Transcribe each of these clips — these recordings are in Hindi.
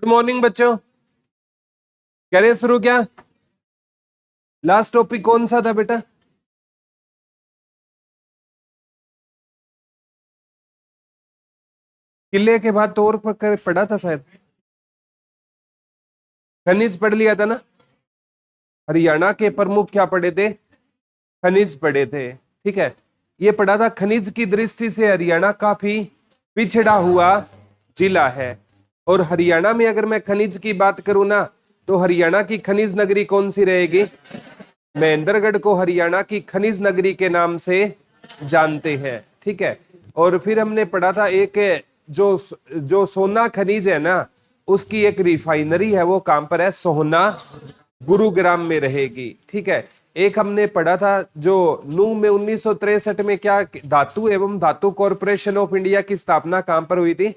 गुड मॉर्निंग बच्चों। करें शुरू क्या? लास्ट टॉपिक कौन सा था बेटा? किले के बाद तो और पढ़ा था शायद। खनिज पढ़ लिया था ना। हरियाणा के प्रमुख क्या पढ़े थे? खनिज पढ़े थे। ठीक है, ये पढ़ा था खनिज की दृष्टि से हरियाणा काफी पिछड़ा हुआ जिला है। और हरियाणा में अगर मैं खनिज की बात करूं ना, तो हरियाणा की खनिज नगरी कौन सी रहेगी? महेंद्रगढ़ को हरियाणा की खनिज नगरी के नाम से जानते हैं। ठीक है, और फिर हमने पढ़ा था एक जो जो सोना खनिज है ना, उसकी एक रिफाइनरी है, वो कहां पर है? सोहना, गुरुग्राम में रहेगी। ठीक है, एक हमने पढ़ा था जो नूह में 1963 में क्या धातु एवं धातु कॉरपोरेशन ऑफ इंडिया की स्थापना कहां पर हुई थी?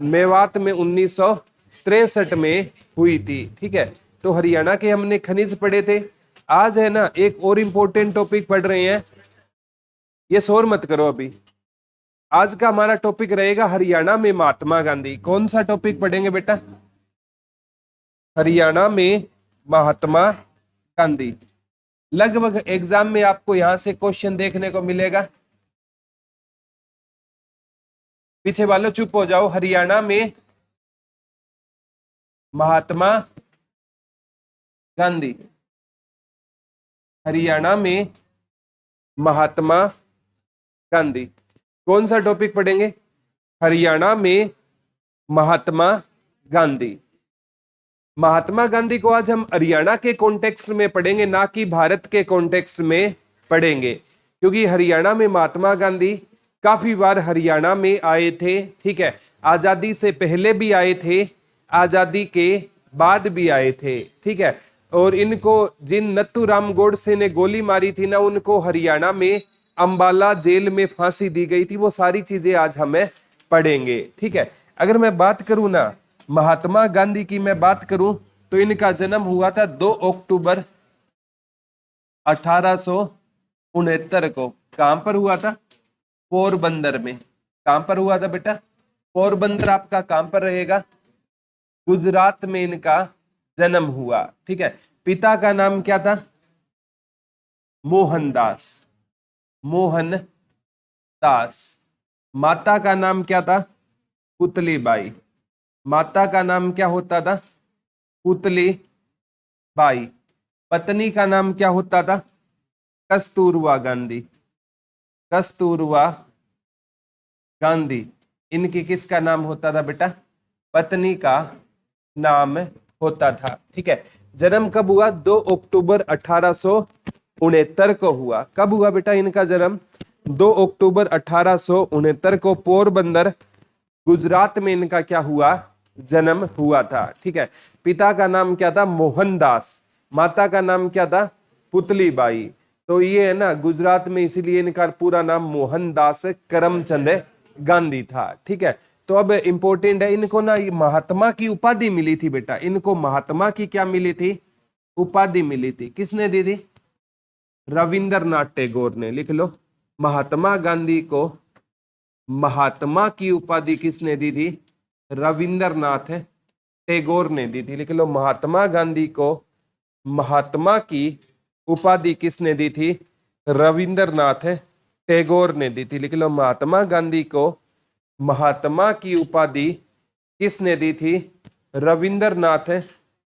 मेवात में 1963 में हुई थी। ठीक है, तो हरियाणा के हमने खनिज पढ़े थे। आज है ना एक और इंपॉर्टेंट टॉपिक पढ़ रहे हैं, ये शोर मत करो अभी। आज का हमारा टॉपिक रहेगा हरियाणा में महात्मा गांधी। कौन सा टॉपिक पढ़ेंगे बेटा? हरियाणा में महात्मा गांधी। लगभग एग्जाम में आपको यहां से क्वेश्चन देखने को मिलेगा। पीछे वालों चुप हो जाओ। हरियाणा में महात्मा गांधी, हरियाणा में महात्मा गांधी। कौन सा टॉपिक पढ़ेंगे? हरियाणा में महात्मा गांधी। महात्मा गांधी को आज हम हरियाणा के कॉन्टेक्स्ट में पढ़ेंगे, ना कि भारत के कॉन्टेक्स्ट में पढ़ेंगे, क्योंकि हरियाणा में महात्मा गांधी काफी बार हरियाणा में आए थे। ठीक है, आजादी से पहले भी आए थे, आजादी के बाद भी आए थे। ठीक है, और इनको जिन नथुराम गोडसे ने गोली मारी थी ना, उनको हरियाणा में अंबाला जेल में फांसी दी गई थी। वो सारी चीजें आज हमें पढ़ेंगे। ठीक है, अगर मैं बात करूं ना महात्मा गांधी की, मैं बात करूं तो इनका जन्म हुआ था 2 अक्टूबर 1869 को। कहां पर हुआ था? पोरबंदर में। कहां पर हुआ था बेटा? पोरबंदर आपका कहां पर रहेगा? गुजरात में इनका जन्म हुआ। ठीक है, पिता का नाम क्या था? मोहनदास, मोहनदास। माता का नाम क्या था? पुतलीबाई। माता का नाम क्या होता था? पुतली बाई। पत्नी का नाम क्या होता था? कस्तूरबा गांधी, कस्तूरबा गांधी। इनकी किसका नाम होता था बेटा? पत्नी का नाम होता था। ठीक है, जन्म कब हुआ? 2 अक्टूबर 1869 को हुआ। कब हुआ बेटा इनका जन्म? 2 अक्टूबर 1869 को पोरबंदर गुजरात में इनका क्या हुआ? जन्म हुआ था। ठीक है, पिता का नाम क्या था? मोहनदास। माता का नाम क्या था? पुतलीबाई। तो ये है ना गुजरात में, इसीलिए इनका पूरा नाम मोहनदास करमचंद गांधी था। ठीक है, तो अब इंपॉर्टेंट है, इनको ना महात्मा की उपाधि मिली थी बेटा। इनको महात्मा की क्या मिली थी? उपाधि मिली थी। किसने दी थी? रविंद्रनाथ टैगोर ने। लिख लो, महात्मा गांधी को महात्मा की उपाधि किसने दी थी? रविंद्रनाथ टैगोर ने दी थी। लिख लो, महात्मा गांधी को महात्मा की उपाधि किसने दी थी? रविंद्रनाथ टैगोर ने दी थी। लिख लो, महात्मा गांधी को महात्मा की उपाधि किसने दी थी? रविंद्रनाथ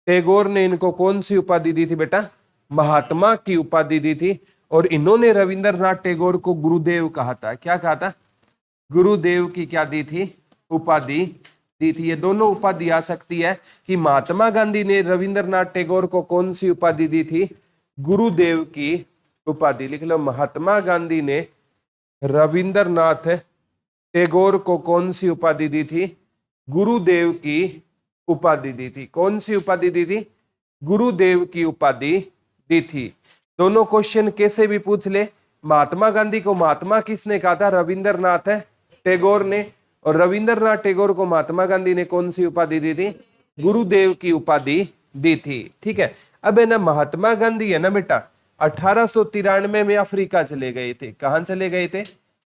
टैगोर ने इनको कौन सी उपाधि दी थी बेटा? महात्मा की उपाधि दी थी। और इन्होंने रविंद्रनाथ टैगोर को गुरुदेव कहा था। क्या कहा था? गुरुदेव की क्या दी थी? उपाधि दी थी। ये दोनों उपाधि आ सकती है कि महात्मा गांधी ने रविंद्रनाथ टैगोर को कौन सी उपाधि दी थी? गुरुदेव की उपाधि। लिख लो, महात्मा गांधी ने रविंद्रनाथ टैगोर को कौन सी उपाधि दी थी? गुरुदेव की उपाधि दी थी। कौन सी उपाधि दी थी? गुरुदेव की उपाधि दी थी। दोनों क्वेश्चन कैसे भी पूछ ले, महात्मा गांधी को महात्मा किसने कहा था? रविंद्रनाथ टैगोर ने। और रविंद्रनाथ टैगोर को महात्मा गांधी ने कौन सी उपाधि दी थी? गुरुदेव की उपाधि दी थी। ठीक है, अब है ना महात्मा गांधी है ना बेटा 1893 में अफ्रीका चले गए थे। कहां चले गए थे?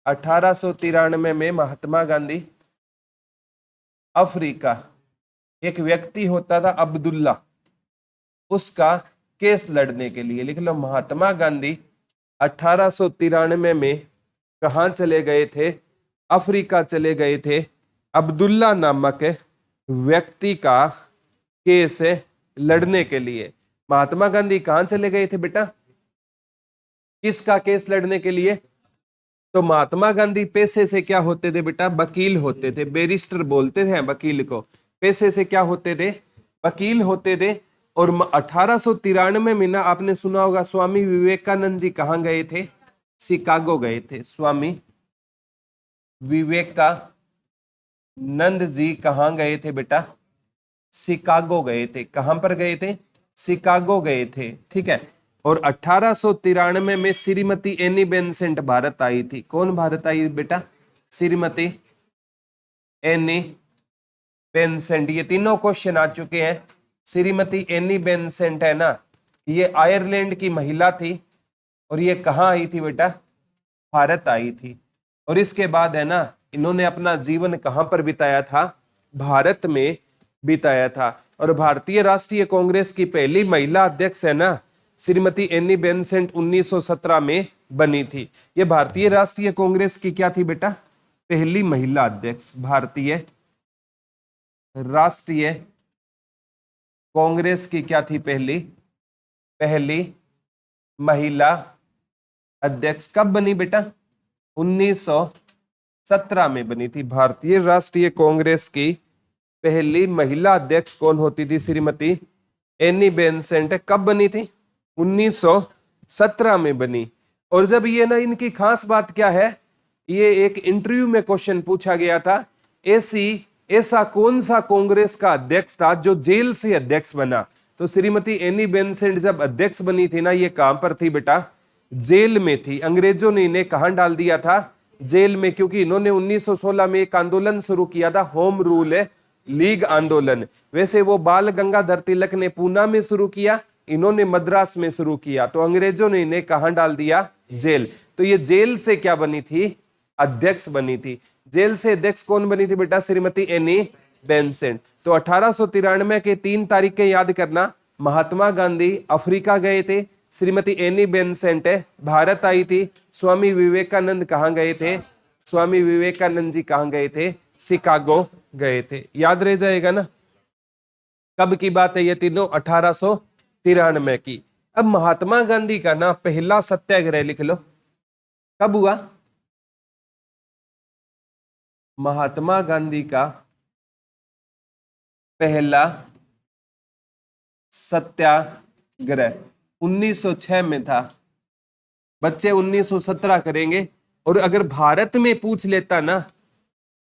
1893 में महात्मा गांधी अफ्रीका, एक व्यक्ति होता था अब्दुल्ला, उसका केस लड़ने के लिए। लिख लो, महात्मा गांधी 1893 में कहाँ चले गए थे? अफ्रीका चले गए थे, अब्दुल्ला नामक व्यक्ति का केस लड़ने के लिए। महात्मा गांधी कहाँ चले गए थे बेटा? किसका केस लड़ने के लिए? तो महात्मा गांधी पेशे से क्या होते थे बेटा? वकील होते थे, बैरिस्टर बोलते थे वकील को। पेशे से क्या होते थे? वकील होते थे। और 1893 में ना, आपने सुना होगा, स्वामी विवेकानंद जी कहाँ गए थे? शिकागो गए थे। स्वामी विवेकानंद जी कहाँ गए थे बेटा? शिकागो गए थे। कहां पर गए थे? शिकागो गए थे, ठीक है। और 1893 में श्रीमती एनी बेसेंट भारत आई थी। कौन भारत आई बेटा? Shrimati Annie Besant. ये तीनों क्वेश्चन आ चुके हैं। श्रीमती एनी बेसेंट है ना, ये आयरलैंड की महिला थी। और ये कहाँ आई थी बेटा? भारत आई थी। और इसके बाद है ना, इन्होंने अपना जीवन कहां पर बिताया था? भारत में बिताया था। और भारतीय राष्ट्रीय कांग्रेस की पहली महिला अध्यक्ष है ना, श्रीमती एनी बेसेंट 1917 में बनी थी। ये भारतीय राष्ट्रीय कांग्रेस की क्या थी बेटा? पहली महिला अध्यक्ष। भारतीय राष्ट्रीय कांग्रेस की क्या थी? पहली महिला अध्यक्ष। कब बनी बेटा? 1917 में बनी थी। भारतीय राष्ट्रीय कांग्रेस की पहली महिला अध्यक्ष कौन होती थी? Shrimati Annie Besant. कब बनी थी? 1917 में बनी। और जब ये ना, इनकी खास बात क्या है, ये एक इंटरव्यू में क्वेश्चन पूछा गया था, ऐसा कौन सा कांग्रेस का अध्यक्ष था जो जेल से अध्यक्ष बना? तो श्रीमती एनी बेसेंट जब अध्यक्ष बनी थी ना, ये कहां पर थी बेटा? जेल में थी। अंग्रेजों ने इन्हें कहां डाल दिया था? जेल में। क्योंकि इन्होंने 1916 में एक आंदोलन शुरू किया था, होम रूल लीग आंदोलन। वैसे वो बाल गंगाधर तिलक ने पूना में शुरू किया, इन्होंने मद्रास में शुरू किया। तो अंग्रेजों ने इन्हें कहां डाल दिया? जेल। तो ये जेल से क्या बनी थी? अध्यक्ष बनी थी। जेल से अध्यक्ष कौन बनी थी बेटा? Shrimati Annie Besant. तो 1893 के 3 तारीखें याद करना। महात्मा गांधी अफ्रीका गए थे, श्रीमती एनी बेसेंट भारत आई थी, स्वामी विवेकानंद कहां गए थे? स्वामी विवेकानंद जी कहां गए थे? शिकागो गए थे। याद रह जाएगा ना। कब की बात है ये तीनों? 1893 की। अब महात्मा गांधी का ना पहला सत्याग्रह लिख लो, कब हुआ? महात्मा गांधी का पहला सत्याग्रह 1906 में था। बच्चे 1917 करेंगे। और अगर भारत में पूछ लेता ना,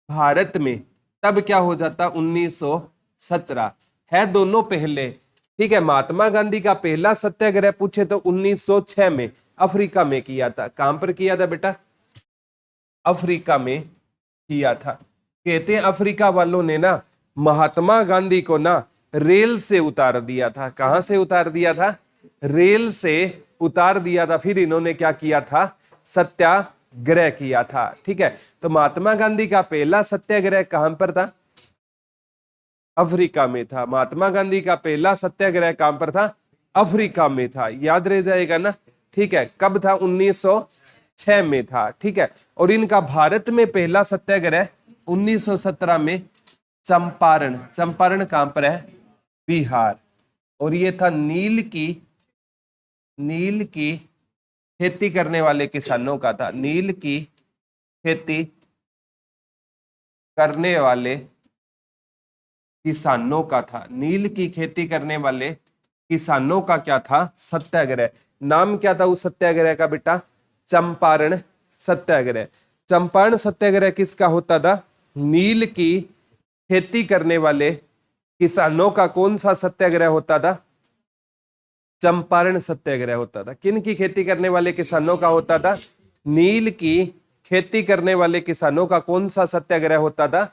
भारत में, तब क्या हो जाता? 1917 है, दोनों पहले, ठीक है। महात्मा गांधी का पहला सत्याग्रह पूछे तो 1906 में अफ्रीका में किया था। कहां पर किया था बेटा? अफ्रीका में किया था। कहते हैं अफ्रीका वालों ने ना महात्मा गांधी को ना रेल से उतार दिया था। कहां से उतार दिया था? रेल से उतार दिया था। फिर इन्होंने क्या किया था? सत्याग्रह किया था, ठीक है। तो महात्मा गांधी का पहला सत्याग्रह कहां पर था? अफ्रीका में था। महात्मा गांधी का पहला सत्याग्रह कहां पर था? अफ्रीका में था। याद रह जाएगा ना, ठीक है। कब था? 1906 में था, ठीक है। और इनका भारत में पहला सत्याग्रह 1917 में चंपारण। चंपारण कहां पर है? बिहार। और ये था नील की खेती करने वाले किसानों का था। नील की खेती करने वाले किसानों का था। नील की खेती करने वाले किसानों का क्या था? सत्याग्रह। नाम क्या था उस सत्याग्रह का बेटा? चंपारण सत्याग्रह। चंपारण सत्याग्रह किसका होता था? नील की खेती करने वाले किसानों का कौन सा सत्याग्रह होता था? चंपारण सत्याग्रह होता था। किन की खेती करने वाले किसानों का होता था? नील की खेती करने वाले किसानों का कौन सा सत्याग्रह होता था?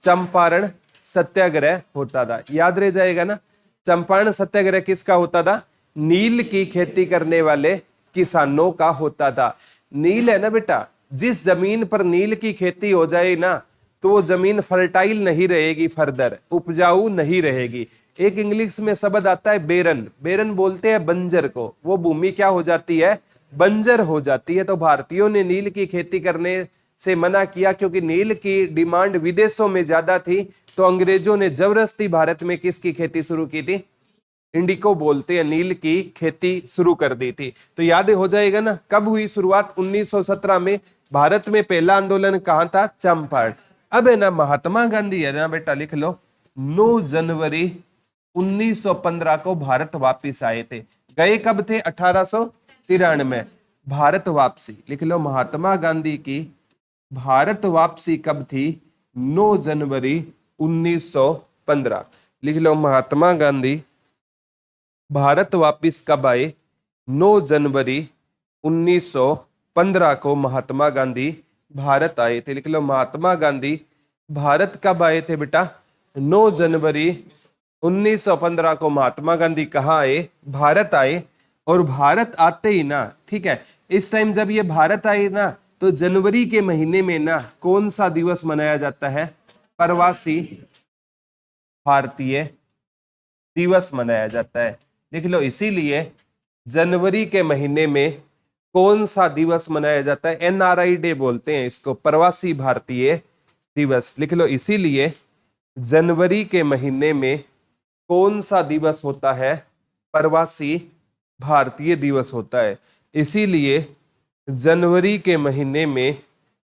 चंपारण सत्याग्रह होता था। याद रह जाएगा ना। चंपारण सत्याग्रह किसका होता था? नील की खेती करने वाले किसानों का होता था। नील है ना बेटा, जिस जमीन पर नील की खेती हो जाए ना, तो वो जमीन फर्टाइल नहीं रहेगी, फर्दर उपजाऊ नहीं रहेगी। एक इंग्लिश में शब्द आता है बेरन, बेरन बोलते हैं बंजर को, वो भूमि क्या हो जाती है, बंजर हो जाती है। तो भारतीयों ने नील की खेती करने से मना किया, क्योंकि नील की डिमांड विदेशों में ज्यादा थी। तो अंग्रेजों ने जबरदस्ती भारत में किसकी खेती शुरू की थी, इंडिको बोलते हैं, नील की खेती शुरू कर दी थी। तो याद हो जाएगा ना, कब हुई शुरुआत, 1917 में। भारत में पहला आंदोलन कहां था, चंपारण। अब है ना महात्मा गांधी है ना बेटा, लिख लो, 9 जनवरी 1915 को भारत वापिस आए थे। गए कब थे, 1893 में। भारत वापसी लिख लो, महात्मा गांधी की भारत वापसी कब थी, 9 जनवरी 1915। लिख लो, महात्मा गांधी भारत वापिस कब आए, 9 जनवरी 1915 को महात्मा गांधी भारत आए थे। लिख लो, महात्मा गांधी भारत कब आए थे बेटा, 9 जनवरी 1915 को महात्मा गांधी कहाँ आए, भारत आए। और भारत आते ही ना, ठीक है, इस टाइम जब ये भारत आए ना, तो जनवरी के महीने में ना कौन सा दिवस मनाया जाता है, प्रवासी भारतीय दिवस मनाया जाता है। लिख लो, इसीलिए जनवरी के महीने में कौन सा दिवस मनाया जाता है, एनआरआई डे बोलते हैं इसको, प्रवासी भारतीय दिवस। लिख लो, इसीलिए जनवरी के महीने में कौन सा दिवस होता है, प्रवासी भारतीय दिवस होता है। इसीलिए जनवरी के महीने में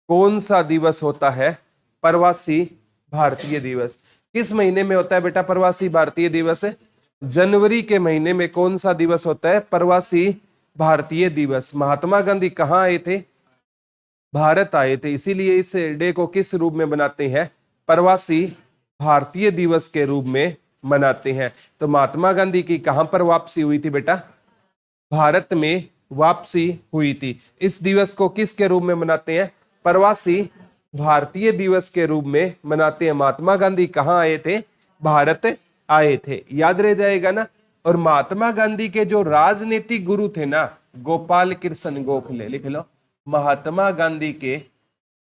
कौन सा दिवस होता है, प्रवासी भारतीय दिवस। किस महीने में होता है बेटा प्रवासी भारतीय दिवस, जनवरी के महीने में कौन सा दिवस होता है, प्रवासी भारतीय दिवस। महात्मा गांधी कहाँ आए थे, भारत आए थे, इसीलिए इस डे को किस रूप में बनाते हैं, प्रवासी भारतीय दिवस के रूप में मनाते हैं। तो महात्मा गांधी की कहां पर वापसी हुई थी बेटा, भारत में वापसी हुई थी। इस दिवस को किसके रूप में मनाते हैं, प्रवासी भारतीय दिवस के रूप में मनाते हैं। महात्मा गांधी कहाँ आए थे, भारत आए थे, याद रह जाएगा ना। और महात्मा गांधी के जो राजनीतिक गुरु थे ना, गोपाल कृष्ण गोखले। लिख लो, महात्मा गांधी के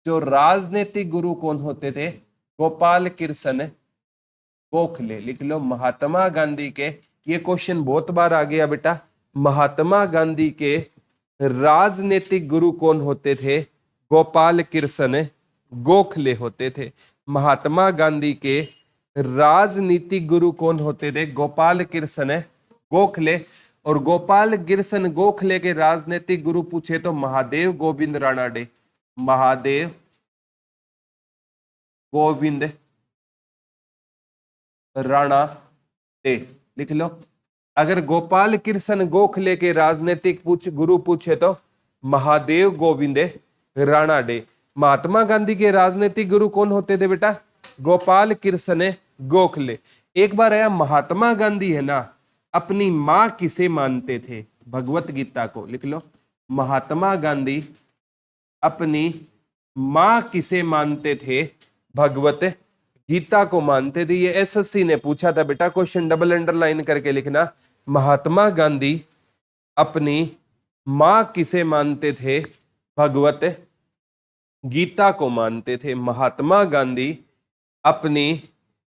जो राजनीतिक गुरु कौन होते थे, गोपाल कृष्ण गोखले। लिख लो, महात्मा गांधी के, ये क्वेश्चन बहुत बार आ गया बेटा, महात्मा गांधी के राजनीतिक गुरु कौन होते थे, गोपाल कृष्ण गोखले होते थे। महात्मा गांधी के राजनीतिक गुरु कौन होते थे, गोपाल कृष्ण गोखले। और गोपाल कृष्ण गोखले के राजनीतिक गुरु पूछे तो महादेव गोविंद रानाडे, महादेव गोविंद राणा डे। लिख लो, अगर गोपाल कृष्ण गोखले के राजनीतिक गुरु पूछे तो महादेव गोविंद राणा डे। महात्मा गांधी के राजनीतिक गुरु कौन होते थे बेटा, गोपाल कृष्ण गोखले। एक बार आया, महात्मा गांधी है ना अपनी मां किसे मानते थे, भगवत गीता को। लिख लो, महात्मा गांधी अपनी मां किसे मानते थे, भगवत गीता को मानते थे। ये एसएससी ने पूछा था बेटा, क्वेश्चन डबल अंडरलाइन करके लिखना, महात्मा गांधी अपनी मां किसे मानते थे, भगवत गीता को मानते थे। महात्मा गांधी अपनी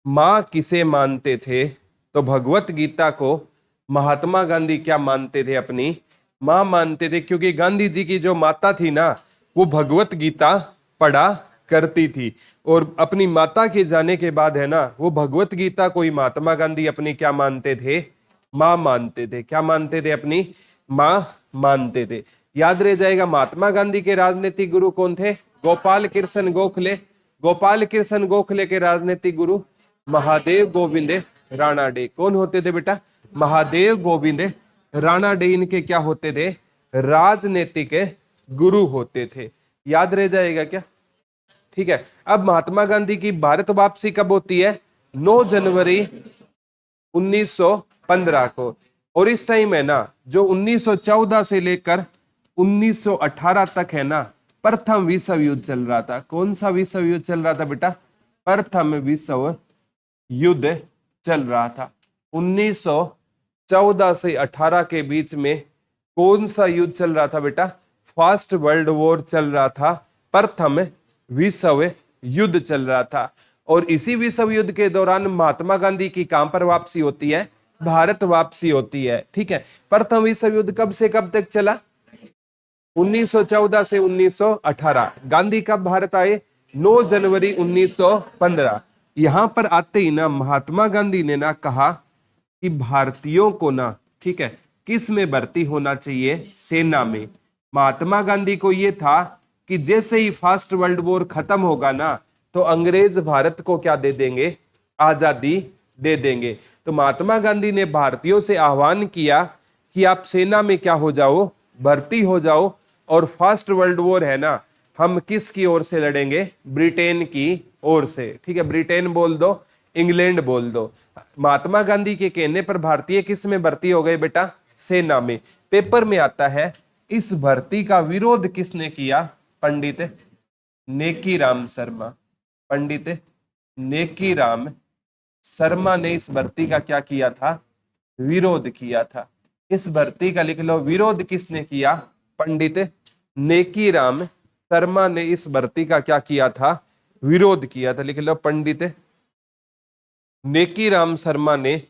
मां किसे मानते थे, तो भगवत गीता को महात्मा गांधी क्या मानते थे, अपनी मां मानते थे। क्योंकि गांधी जी की जो माता थी ना, वो भगवत गीता पढ़ा करती थी, और अपनी माता के जाने के बाद है ना, वो भगवत गीता को ही महात्मा गांधी अपनी क्या मानते थे, मां मानते थे। क्या मानते थे, अपनी मां मानते थे। याद रह जाएगा। महात्मा गांधी के राजनीतिक गुरु कौन थे, गोपाल कृष्ण गोखले। गोपाल कृष्ण गोखले के राजनीतिक गुरु महादेव गोविंद रानाडे। कौन होते थे बेटा, महादेव गोविंद रानाडे इनके क्या होते थे, राजनीतिक गुरु होते थे। याद रह जाएगा क्या, ठीक है। अब महात्मा गांधी की भारत वापसी कब होती है, 9 जनवरी 1915 को। और इस टाइम है ना, जो 1914 से लेकर 1918 तक है ना, प्रथम विश्व युद्ध चल रहा था। कौन सा विश्व युद्ध चल रहा था बेटा, प्रथम विश्व युद्ध चल रहा था। 1914 से 18 के बीच में कौन सा युद्ध चल रहा था बेटा, फर्स्ट वर्ल्ड वॉर चल रहा था, प्रथम विश्व युद्ध चल रहा था। और इसी विश्व युद्ध के दौरान महात्मा गांधी की कहां पर वापसी होती है? भारत वापसी होती है। ठीक है, प्रथम विश्व युद्ध कब से कब तक चला? 1914 से 1918। गांधी कब भारत आए? 9 जनवरी 1915। यहां पर आते ही ना महात्मा गांधी ने ना कहा कि भारतीयों को ना, ठीक है, किस में भर्ती होना चाहिए? सेना में। महात्मा गांधी को यह था कि जैसे ही फर्स्ट वर्ल्ड वॉर खत्म होगा ना तो अंग्रेज भारत को क्या दे देंगे? आजादी दे देंगे। तो महात्मा गांधी ने भारतीयों से आह्वान किया कि आप सेना में क्या हो जाओ? भर्ती हो जाओ। और फर्स्ट वर्ल्ड वॉर है ना, हम किस की ओर से लड़ेंगे? ब्रिटेन की ओर से। ठीक है, ब्रिटेन बोल दो, इंग्लैंड बोल दो। महात्मा गांधी के कहने पर भारतीय किस में भर्ती हो गए बेटा? सेना में। पेपर में आता है इस भर्ती का विरोध किसने किया? पंडित नेकीराम शर्मा। पंडित नेकीराम शर्मा ने इस भर्ती का क्या किया था? विरोध किया था। इस भर्ती का लिख लो, विरोध किसने किया? पंडित नेकीराम शर्मा ने इस भर्ती का क्या किया था? विरोध किया था। लिख लो, पंडित नेकीराम शर्मा ने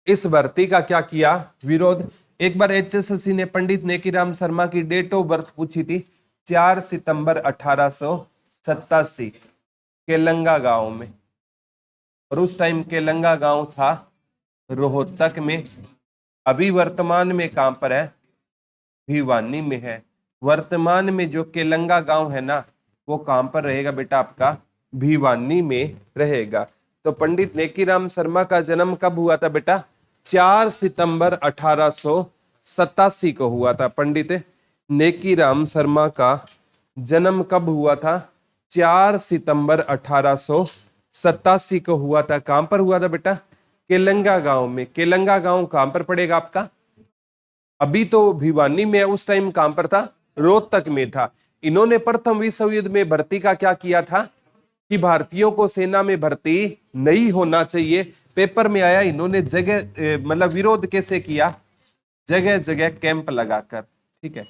इस भर्ती का क्या किया? विरोध। एक बार एचएसएससी ने पंडित नेकीराम शर्मा की डेट ऑफ बर्थ पूछी थी, 4 सितंबर 1887 केलंगा गांव में। और उस टाइम केलंगा गांव था रोहतक में। अभी वर्तमान में कहां पर है? भिवानी में है। वर्तमान में जो केलंगा गांव है ना, वो कहां पर रहेगा बेटा? आपका भिवानी में रहेगा। तो पंडित नेकीराम शर्मा का जन्म कब हुआ था बेटा? 4 सितंबर 1887 को हुआ था। पंडित नेकीराम शर्मा का जन्म कब हुआ था? 4 सितंबर 1887 को हुआ था। कहां पर हुआ था बेटा? केलंगा गांव में। केलंगा गांव कहां पर पड़ेगा आपका? अभी तो भिवानी में है, उस टाइम कहां पर था? रोहतक में था। इन्होंने प्रथम विश्व युद्ध में भर्ती का क्या किया था? कि भारतीयों को सेना में भर्ती नहीं होना चाहिए। पेपर में आया, इन्होंने जगह मतलब विरोध कैसे किया? जगह जगह कैंप लगाकर। ठीक है,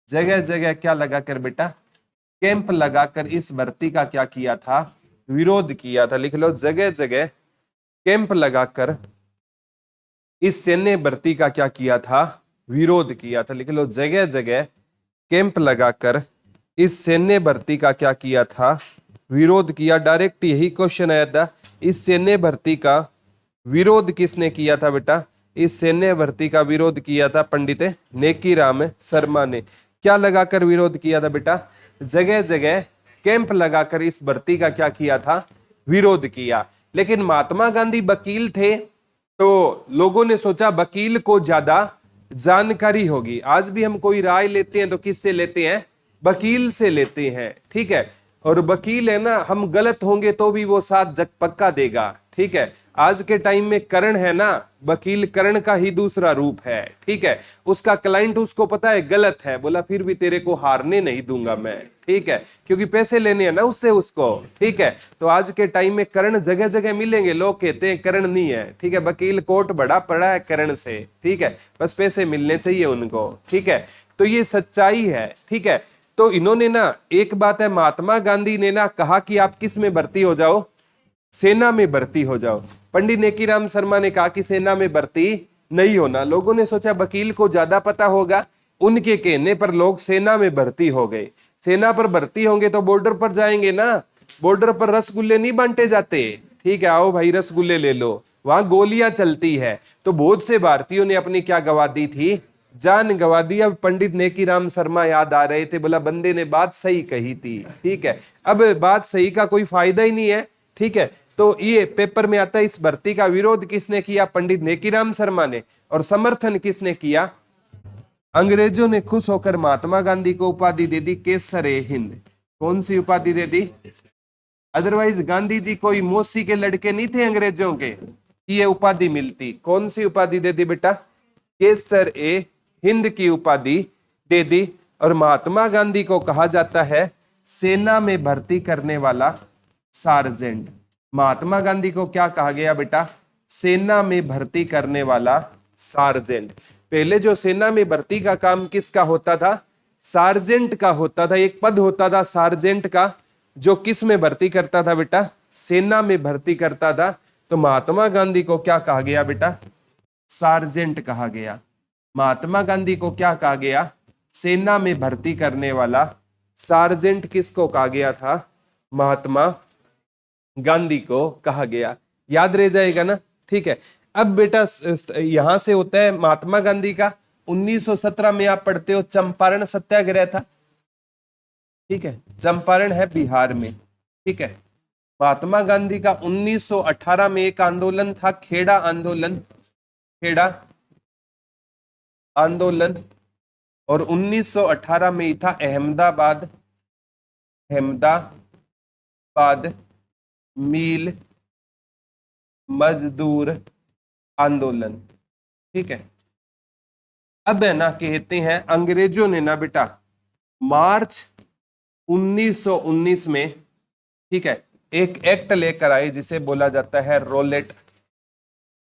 जगह जगह क्या लगाकर बेटा? कैंप लगाकर इस भर्ती का क्या किया था? विरोध किया था। लिख लो, जगह जगह कैंप लगाकर इस सैन्य भर्ती का क्या किया था? विरोध किया था। लिख लो, जगह जगह कैंप लगाकर इस सैन्य भर्ती का क्या किया था? विरोध किया। डायरेक्ट यही क्वेश्चन आया था, इस सैन्य भर्ती का विरोध किसने किया था बेटा? इस सैन्य भर्ती का विरोध किया था पंडित नेकीराम शर्मा ने। क्या लगाकर विरोध किया था बेटा? जगह जगह कैंप लगाकर इस भर्ती का क्या किया था? विरोध किया। लेकिन महात्मा गांधी वकील थे, तो लोगों ने सोचा वकील को ज्यादा जानकारी होगी। आज भी हम कोई राय लेते हैं तो किससे लेते हैं? वकील से लेते हैं। ठीक है, और वकील है ना, हम गलत होंगे तो भी वो साथ जग पक्का देगा। ठीक है, आज के टाइम में करण है ना, वकील करण का ही दूसरा रूप है। ठीक है, उसका क्लाइंट उसको पता है गलत है, बोला फिर भी तेरे को हारने नहीं दूंगा मैं। ठीक है, क्योंकि पैसे लेने हैं ना उससे उसको। ठीक है, तो आज के टाइम में करण जगह जगह मिलेंगे। लोग कहते हैं करण नहीं है। ठीक है, वकील कोर्ट बड़ा पड़ा है करण से। ठीक है, बस पैसे मिलने चाहिए उनको। ठीक है, तो ये सच्चाई है। ठीक है, तो इन्होंने ना, एक बात है, महात्मा गांधी ने ना कहा कि आप किस में भर्ती हो जाओ? सेना में भर्ती हो जाओ। पंडित नेकीराम शर्मा ने कहा कि सेना में भर्ती नहीं होना। लोगों ने सोचा वकील को ज्यादा पता होगा, उनके कहने पर लोग सेना में भर्ती हो गए। सेना पर भर्ती होंगे तो बॉर्डर पर जाएंगे ना, बॉर्डर पर रसगुल्ले नहीं बांटे जाते। ठीक है, आओ भाई रसगुल्ले ले लो, वहां गोलियां चलती है। तो बहुत से भारतीयों ने अपनी क्या गवा दी थी? जान गवा दी। अब पंडित नेकीराम शर्मा याद आ रहे थे, बोला बंदे ने बात सही कही थी। ठीक है, अब बात सही का कोई फायदा ही नहीं है। ठीक है, तो ये पेपर में आता है, इस भर्ती का विरोध किसने किया? पंडित नेकीराम शर्मा ने। और समर्थन किसने किया? अंग्रेजों ने खुश होकर महात्मा गांधी को उपाधि दे दी केसरे हिंद। कौन सी उपाधि दे दी? अदरवाइज गांधी जी कोई मौसी के लड़के नहीं थे अंग्रेजों के, ये उपाधि मिलती। कौन सी उपाधि दे दी बेटा? केसर ए हिंद की उपाधि दे दी। और महात्मा गांधी को कहा जाता है सेना में भर्ती करने वाला सार्जेंट। महात्मा गांधी को क्या कहा गया बेटा? सेना में भर्ती करने वाला सार्जेंट। पहले जो सेना में भर्ती का काम किसका होता था? सार्जेंट का होता था। एक पद होता था सार्जेंट का, जो किस में भर्ती करता था बेटा, सेना में भर्ती करता था। तो महात्मा गांधी को क्या कहा गया बेटा, सार्जेंट कहा गया। महात्मा गांधी को क्या कहा गया, सेना में भर्ती करने वाला सार्जेंट किसको कहा गया था, महात्मा गांधी को कहा गया। याद रह जाएगा ना, ठीक है। अब बेटा यहां से होता है महात्मा गांधी का 1917 में आप पढ़ते हो चंपारण सत्याग्रह था, ठीक है, चंपारण है बिहार में, ठीक है। महात्मा गांधी का 1918 में एक आंदोलन था, खेड़ा आंदोलन, खेड़ा आंदोलन, और 1918 में ही था अहमदाबाद, अहमदाबाद मिल मजदूर आंदोलन, ठीक है। अब है ना कहते हैं अंग्रेजों ने ना बेटा मार्च 1919 में, ठीक है, एक एक्ट लेकर आए जिसे बोला जाता है रोलेट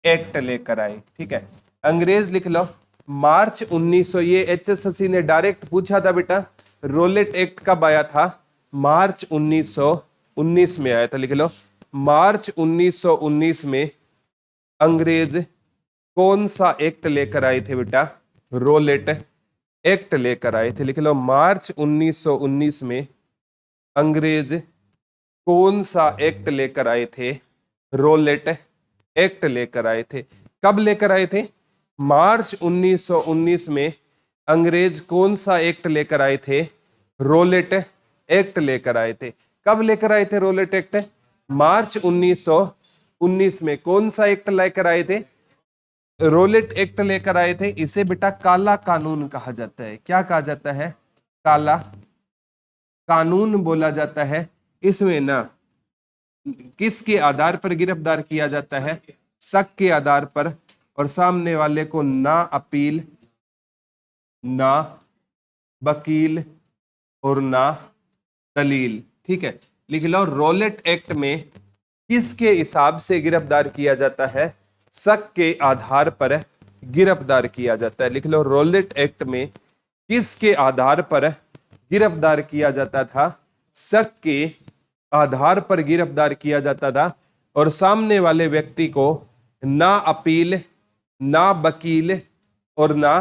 एक्ट लेकर आए, ठीक है। अंग्रेज लिख लो मार्च 1900, ये एचएसएससी ने डायरेक्ट पूछा था बेटा, रोलेट एक्ट कब आया था, मार्च 1919 में आया था, लिख लो मार्च 1919 में अंग्रेज कौन सा एक्ट लेकर आए थे बेटा, रोलेट एक्ट लेकर आए थे, लिख लो मार्च 1919 में अंग्रेज कौन सा एक्ट लेकर आए थे, रोलेट एक्ट लेकर आए थे। कब लेकर आए थे, मार्च 1919 में अंग्रेज कौन सा एक्ट लेकर आए थे, रोलेट एक्ट लेकर आए थे। कब लेकर आए थे रोलेट एक्ट, मार्च 1919 में कौन सा एक्ट लेकर आए थे, रोलेट एक्ट लेकर आए थे। इसे बेटा काला कानून कहा जाता है। क्या कहा जाता है, काला कानून बोला जाता है। इसमें ना किसके आधार पर गिरफ्तार किया जाता है, शक के आधार पर, और सामने वाले को ना अपील, ना वकील और ना दलील, ठीक है। लिख लो रोलेट एक्ट में किसके हिसाब से गिरफ्तार किया जाता है, शक के आधार पर गिरफ्तार किया जाता है। लिख लो रोलेट एक्ट में किसके आधार पर गिरफ्तार किया जाता था, शक के आधार पर गिरफ्तार किया जाता था, और सामने वाले व्यक्ति को ना अपील, ना वकील और ना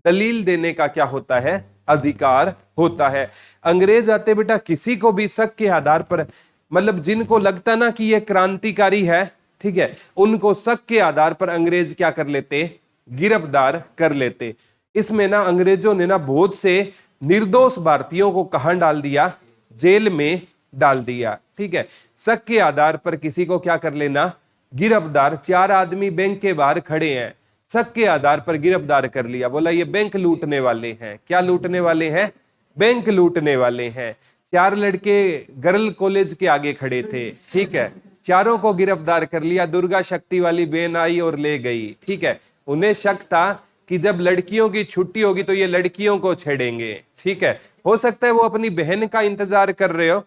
दलील देने का क्या होता है, अधिकार होता है। अंग्रेज आते बेटा किसी को भी शक के आधार पर, मतलब जिनको लगता ना कि ये क्रांतिकारी है, ठीक है, उनको शक के आधार पर अंग्रेज क्या कर लेते, गिरफ्तार कर लेते। इसमें ना अंग्रेजों ने ना बहुत से निर्दोष भारतीयों को कहां डाल दिया, जेल में डाल दिया, ठीक है। शक के आधार पर किसी को क्या कर लेना, गिरफ्तार। 4 आदमी बैंक के बाहर खड़े हैं, शक के आधार पर गिरफ्तार कर लिया, बोला ये बैंक लूटने वाले हैं। क्या लूटने वाले हैं, बैंक लूटने वाले हैं। 4 लड़के गर्ल कॉलेज के आगे खड़े थे, ठीक है, चारों को गिरफ्तार कर लिया। दुर्गा शक्ति वाली बहन आई और ले गई, ठीक है। उन्हें शक था कि जब लड़कियों की छुट्टी होगी तो ये लड़कियों को छेड़ेंगे, ठीक है। हो सकता है वो अपनी बहन का इंतजार कर रहे हो,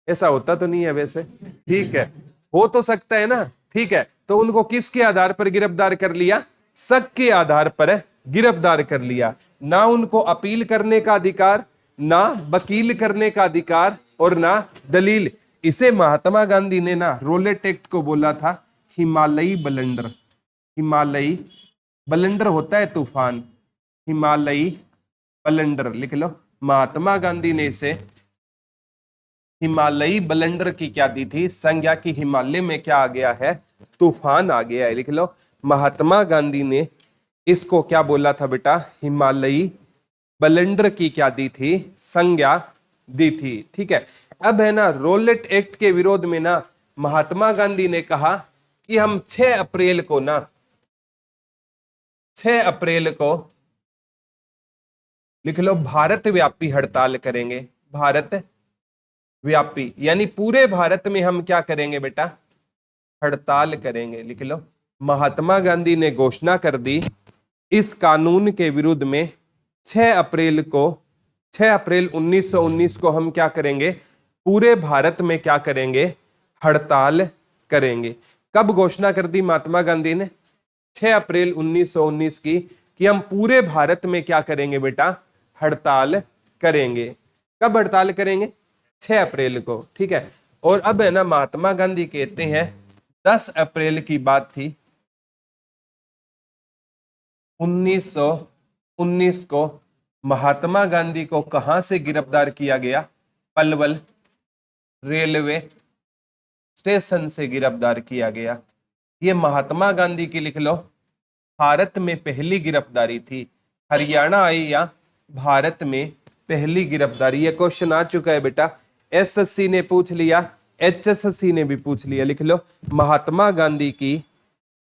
ऐसा होता तो नहीं है वैसे, ठीक है, हो तो सकता है ना, ठीक है। तो उनको किसके आधार पर गिरफ्तार कर लिया, शक के आधार पर गिरफ्तार कर लिया। ना उनको अपील करने का अधिकार, ना वकील करने का अधिकार और ना दलील। इसे महात्मा गांधी ने ना रोलेट एक्ट को बोला था हिमालयी बलंडर। हिमालयी बलंडर होता है तूफान, हिमालयी बलंडर लिख लो। महात्मा गांधी ने इसे हिमालयी बलंडर की क्या दी थी, संज्ञा की। हिमालय में क्या आ गया है, तूफान आ गया है, लिख लो। महात्मा गांधी ने इसको क्या बोला था बेटा, हिमालयी बलंडर की क्या दी थी, संज्ञा दी थी, ठीक है। अब है ना रोलेट एक्ट के विरोध में ना महात्मा गांधी ने कहा कि हम 6 अप्रैल को ना 6 अप्रैल को लिख लो भारत व्यापी हड़ताल करेंगे। भारत व्यापी यानी पूरे भारत में हम क्या करेंगे बेटा, हड़ताल करेंगे, लिख लो। महात्मा गांधी ने घोषणा कर दी इस कानून के विरुद्ध में 6 अप्रैल 1919 को हम क्या करेंगे, पूरे भारत में क्या करेंगे, हड़ताल करेंगे। कब घोषणा कर दी महात्मा गांधी ने, 6 अप्रैल 1919 की, कि हम पूरे भारत में क्या करेंगे बेटा, हड़ताल करेंगे। कब हड़ताल करेंगे, 6 अप्रैल को, ठीक है। और अब है ना महात्मा गांधी कहते हैं 10 अप्रैल की बात थी 1919 को महात्मा गांधी को कहां से गिरफ्तार किया गया? पलवल रेलवे स्टेशन से गिरफ्तार किया गया। ये महात्मा गांधी की लिख लो, भारत में पहली गिरफ्तारी थी। हरियाणा आई या भारत में पहली गिरफ्तारी? ये क्वेश्चन आ चुका है बेटा, एसएससी ने पूछ लिया, एचएसएससी ने भी पूछ लिया। लिख लो, महात्मा गांधी की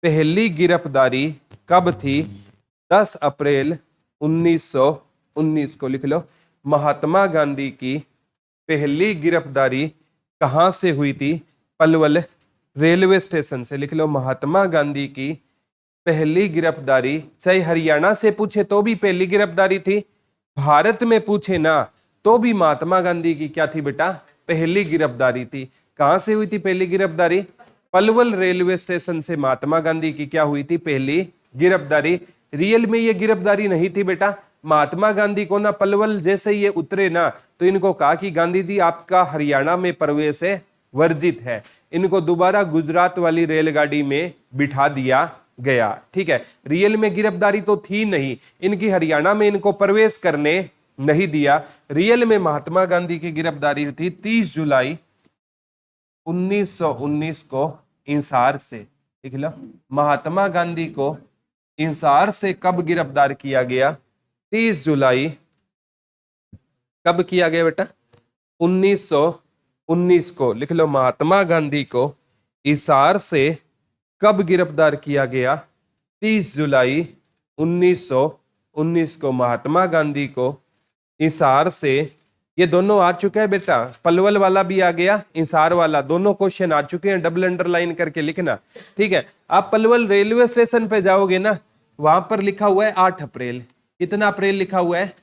पहली गिरफ्तारी कब थी? 10 अप्रैल 1919 को। लिख लो, महात्मा गांधी की पहली गिरफ्तारी कहां से हुई थी? पलवल रेलवे स्टेशन से। लिख लो, महात्मा गांधी की पहली गिरफ्तारी, चाहे हरियाणा से पूछे तो भी पहली गिरफ्तारी थी, भारत में पूछे ना तो भी महात्मा गांधी की क्या थी बेटा? पहली गिरफ्तारी थी। कहां से हुई थी पहली गिरफ्तारी? पलवल रेलवे स्टेशन से महात्मा गांधी की क्या हुई थी? पहली गिरफ्तारी। रियल में ये गिरफ्तारी नहीं थी बेटा। महात्मा गांधी को ना पलवल जैसे ये उतरे ना तो इनको कहा कि गांधी जी आपका हरियाणा में प्रवेश है वर्जित है। इनको दोबारा गुजरात वाली रेलगाड़ी में बिठा दिया गया, ठीक है। रियल में गिरफ्तारी तो थी नहीं, इनकी हरियाणा में इनको प्रवेश करने नहीं दिया। रियल में महात्मा गांधी की गिरफ्तारी थी 30 जुलाई 1919 को इंसार से। लिख लो, महात्मा गांधी को इंसार से कब गिरफ्तार किया गया? 30 जुलाई। कब किया गया बेटा? 1919 को। लिख लो, महात्मा गांधी को इंसार से कब गिरफ्तार किया गया? 30 जुलाई 1919 को महात्मा गांधी को इंसार से। ये दोनों आ चुका है बेटा, पलवल वाला भी आ गया, इंसार वाला, दोनों क्वेश्चन आ चुके हैं। डबल अंडरलाइन करके लिखना, ठीक है। आप पलवल रेलवे स्टेशन पे जाओगे ना, वहां पर लिखा हुआ है 8 अप्रैल। कितना अप्रैल लिखा हुआ है?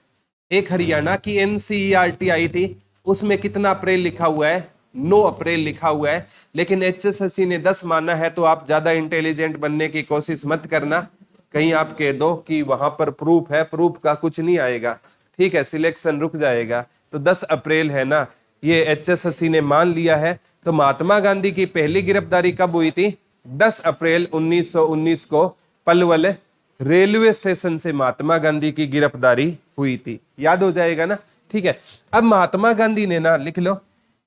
एक हरियाणा की एनसीईआरटी आई थी, उसमें कितना अप्रैल लिखा हुआ है? 9 अप्रैल लिखा हुआ है। लेकिन एचएसएससी ने 10 माना है, तो आप ज्यादा इंटेलिजेंट बनने की कोशिश मत करना। कहीं आप कह दो कि वहां पर प्रूफ है, प्रूफ का कुछ नहीं आएगा, ठीक है, सिलेक्शन रुक जाएगा। तो 10 अप्रैल है ना, ये एचएसएससी ने मान लिया है। तो महात्मा गांधी की पहली गिरफ्तारी कब हुई थी? 10 अप्रैल 1919 को पलवल रेलवे स्टेशन से महात्मा गांधी की गिरफ्तारी हुई थी। याद हो जाएगा ना, ठीक है। अब महात्मा गांधी ने ना, लिख लो,